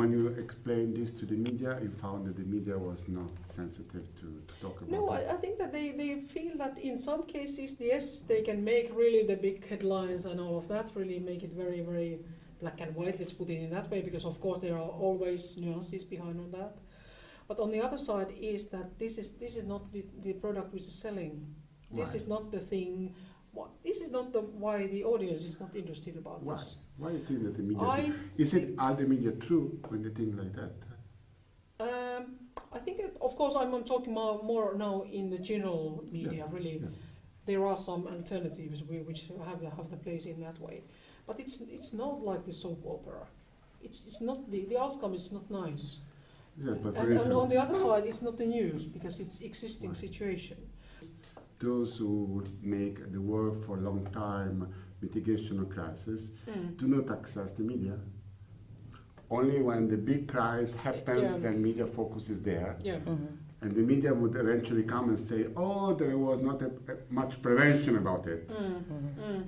when you explained this to the media, you found that the media was not sensitive to talk about No, it? I think that they feel that in some cases, yes, they can make really the big headlines and all of that, really make it very, very black and white, let's put it in that way, because of course there are always nuances behind on that. But on the other side is that this is not the product which is selling. This is not the thing. This is not why the audience is not interested about Why? this. Why do you think that the media? Are the media true when they think like that? I think that, of course, I'm talking more now in the general media. Yes, really, yes. there are some alternatives which have the place in that way. But it's not like the soap opera. It's not the outcome is not nice. Yeah, but for And instance, on the other side, it's not the news because it's existing situation. those who would make the work for a long time, mitigation of crisis, do not access the media. Only when the big crisis happens, then media focus is there. Yeah. And the media would eventually come and say, oh, there was not much prevention about it.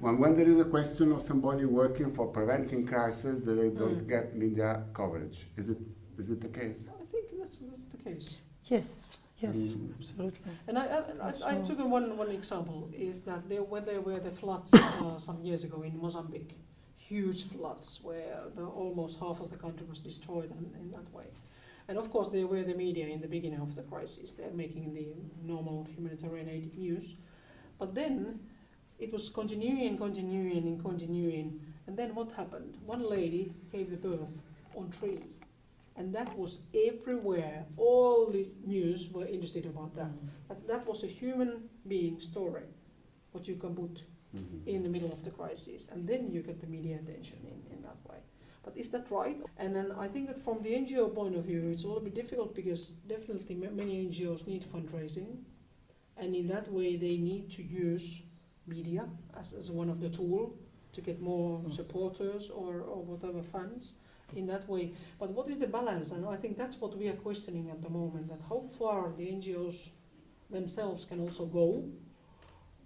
When there is a question of somebody working for preventing crisis, they don't get media coverage. Is it the case? I think that's the case. Yes, absolutely. And I took one example is that when there were the floods some years ago in Mozambique, huge floods where almost half of the country was destroyed in that way. And of course there were the media in the beginning of the crisis, they're making the normal humanitarian aid news. But then it was continuing, and then what happened? One lady gave the birth on tree. And that was everywhere. All the news were interested about that. That was a human being story, what you can put in the middle of the crisis. And then you get the media attention in that way. But is that right? And then I think that from the NGO point of view, it's a little bit difficult because definitely many NGOs need fundraising. And in that way, they need to use media as one of the tools to get more supporters or whatever funds. In that way, but what is the balance? And I think that's what we are questioning at the moment, that how far the NGOs themselves can also go,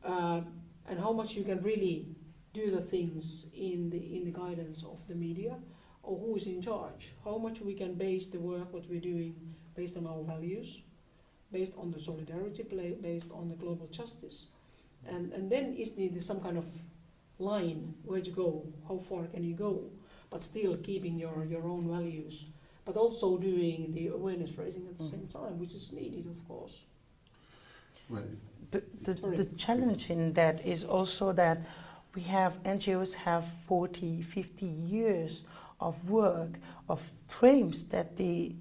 and how much you can really do the things in the guidance of the media, or who is in charge, how much we can base the work, what we're doing, based on our values, based on the solidarity, based on the global justice. And then is there some kind of line where to go, how far can you go? But still keeping your own values, but also doing the awareness raising at the same time, which is needed, of course. Well, The challenge in that is also that we have, NGOs have 40, 50 years of work, of frames that they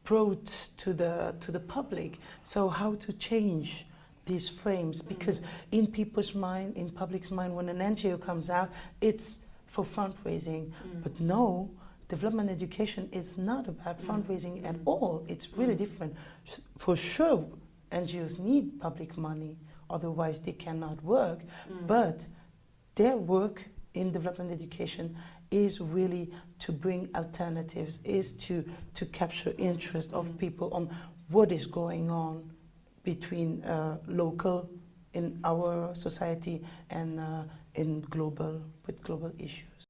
brought to the public. So how to change these frames, because in people's mind, in public's mind, when an NGO comes out, it's for fundraising. But no, development education is not about fundraising at all. It's really different. For sure, NGOs need public money, otherwise they cannot work. But their work in development education is really to bring alternatives, is to capture interest of people on what is going on between local in our society and in global, with global issues.